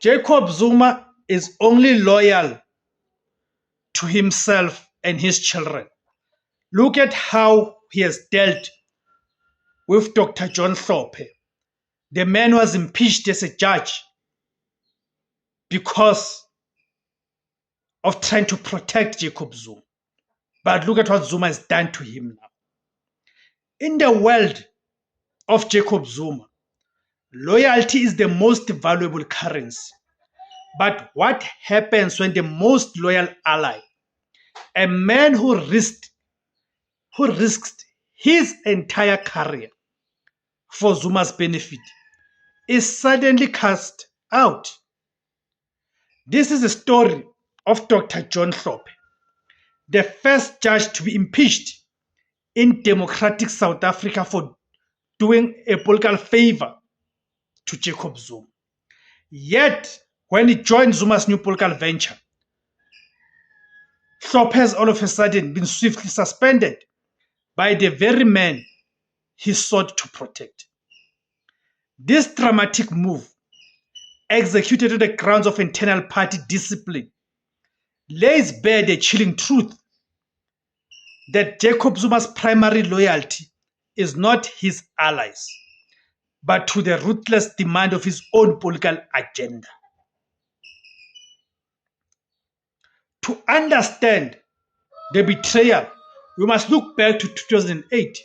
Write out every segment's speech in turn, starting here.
Jacob Zuma is only loyal to himself and his children. Look at how he has dealt with Dr. John Hlophe. The man was impeached as a judge because of trying to protect Jacob Zuma. But look at what Zuma has done to him now. In the world of Jacob Zuma, loyalty is the most valuable currency. But what happens when the most loyal ally, a man who risked his entire career for Zuma's benefit, is suddenly cast out? This is the story of Dr. John Hlophe, the first judge to be impeached in democratic South Africa for doing a political favor to Jacob Zuma. Yet, when he joined Zuma's new political venture, Hlophe has all of a sudden been swiftly suspended by the very man he sought to protect. This dramatic move, executed on the grounds of internal party discipline, lays bare the chilling truth that Jacob Zuma's primary loyalty is not his allies, but to the ruthless demand of his own political agenda. To understand the betrayal, we must look back to 2008,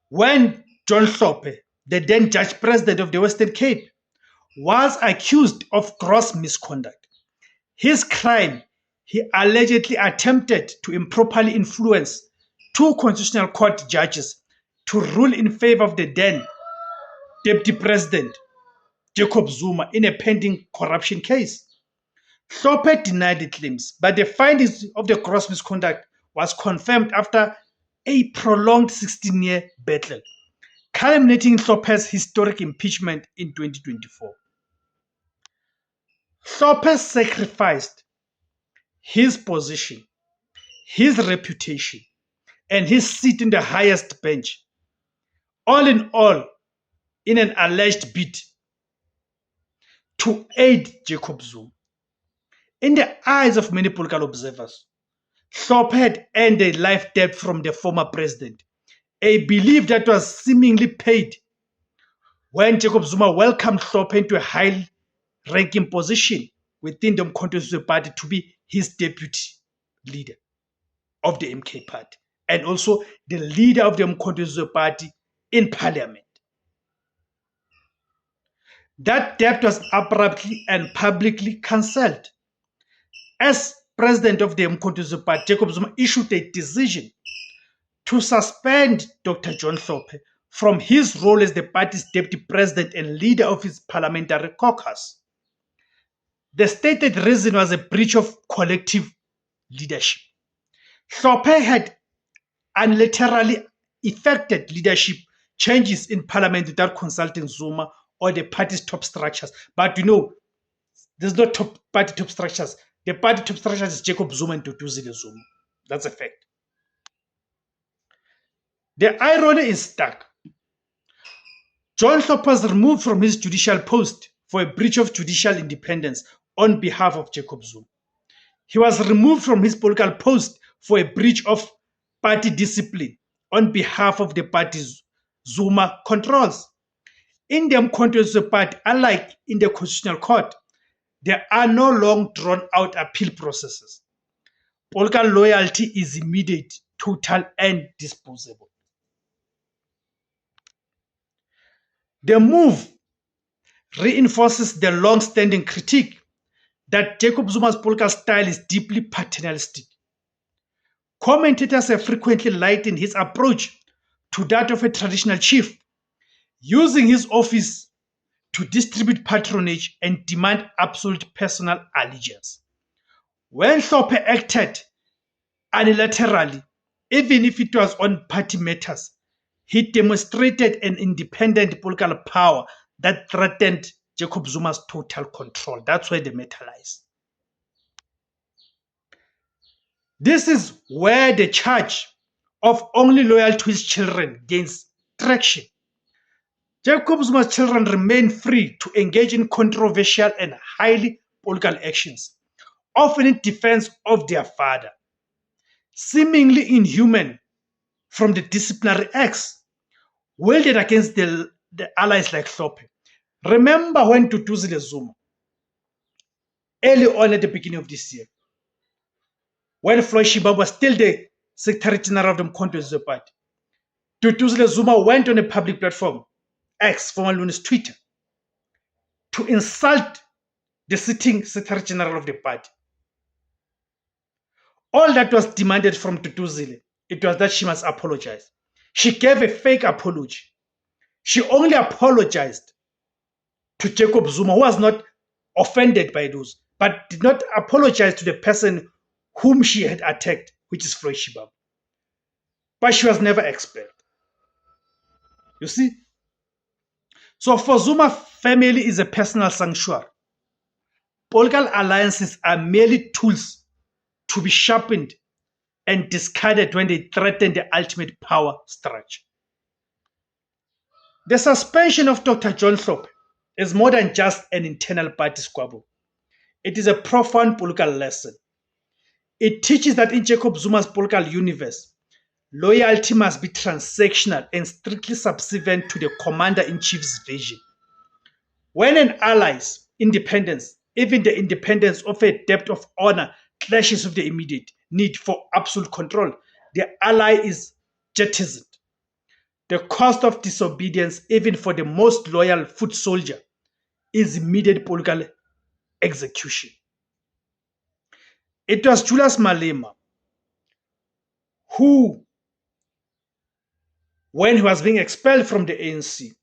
when John Hlophe, the then Judge President of the Western Cape, was accused of gross misconduct. His crime: he allegedly attempted to improperly influence two Constitutional Court judges to rule in favor of the then Deputy President, Jacob Zuma, in a pending corruption case. Hlophe denied the claims, but the findings of the gross misconduct was confirmed after a prolonged 16-year battle, culminating in Hlophe's historic impeachment in 2024. Hlophe sacrificed his position, his reputation, and his seat in the highest bench, all in all, in an alleged bid to aid Jacob Zuma. In the eyes of many political observers, Hlophe had earned a life debt from the former president, a belief that was seemingly paid when Jacob Zuma welcomed Hlophe into a high-ranking position within the Umkhonto Party to be his deputy leader of the MK Party, and also the leader of the Umkhonto Party in parliament. That debt was abruptly and publicly cancelled. As president of the Umkhonto Party, Jacob Zuma issued a decision to suspend Dr. John Hlophe from his role as the party's deputy president and leader of his parliamentary caucus. The stated reason was a breach of collective leadership. Hlophe had unilaterally effected leadership changes in parliament without consulting Zuma or the party's top structures. But there's no party top structures. The party top structures is Jacob Zuma and Duduzile Zuma. That's a fact. The irony is stark. John Hlophe was removed from his judicial post for a breach of judicial independence on behalf of Jacob Zuma. He was removed from his political post for a breach of party discipline on behalf of the parties Zuma controls. In the Umkhonto Party, unlike in the Constitutional Court, there are no long drawn-out appeal processes. Political loyalty is immediate, total, and disposable. The move reinforces the long-standing critique that Jacob Zuma's political style is deeply paternalistic. Commentators have frequently likened his approach to that of a traditional chief, using his office to distribute patronage and demand absolute personal allegiance. When Hlophe acted unilaterally, even if it was on party matters, he demonstrated an independent political power that threatened Jacob Zuma's total control. That's where the matter lies. This is where the charge of only loyal to his children gains traction. Jacob Zuma's children remain free to engage in controversial and highly political actions, often in defense of their father, seemingly inhuman from the disciplinary acts wielded against the allies like Hlophe. Remember when Duduzile Zuma, early on at the beginning of this year, when Floyd Shibaba was still the Secretary General of the Umkhonto weSizwe Party, Duduzile Zuma went on a public platform, X, formerly known as Twitter, to insult the sitting Secretary General of the party. All that was demanded from Duduzile, it was that she must apologize. She gave a fake apology. She only apologized to Jacob Zuma, who was not offended by those, but did not apologize to the person whom she had attacked, which is Floyd Shibaba. But she was never expelled. You see? So for Zuma, family is a personal sanctuary. Political alliances are merely tools to be sharpened and discarded when they threaten the ultimate power structure. The suspension of Dr. John Hlophe is more than just an internal party squabble. It is a profound political lesson. It teaches that in Jacob Zuma's political universe, loyalty must be transactional and strictly subservient to the commander-in-chief's vision. When an ally's independence, even the independence of a debt of honor, clashes with the immediate need for absolute control, the ally is jettisoned. The cost of disobedience, even for the most loyal foot soldier, is immediate political execution. It was Julius Malema who, when he was being expelled from the ANC,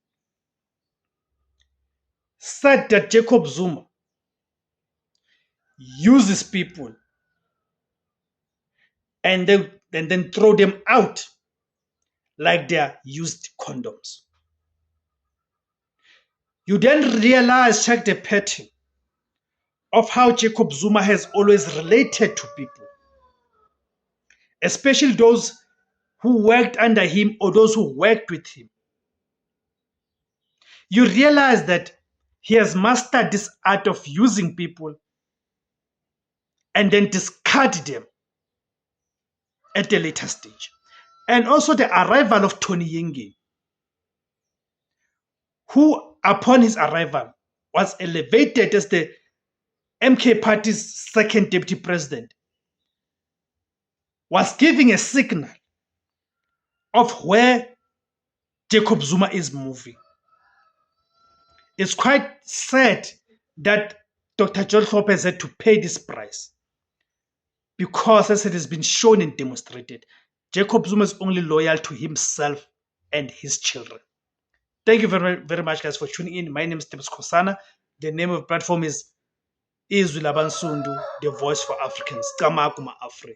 said that Jacob Zuma uses people and then throw them out like they are used condoms. You then realize, check the pattern of how Jacob Zuma has always related to people, especially those who worked under him or those who worked with him. You realize that he has mastered this art of using people and then discard them at a later stage. And also the arrival of Tony Yenge, who upon his arrival was elevated as the MK party's second deputy president, was giving a signal of where Jacob Zuma is moving. It's quite sad that Dr. John Hlophe has had to pay this price because, as it has been shown and demonstrated, Jacob Zuma is only loyal to himself and his children. Thank you very, very much, guys, for tuning in. My name is Tebs Kosana. The name of the platform is Izwi Labansundu, the voice for Africans. Kamakuma Africa.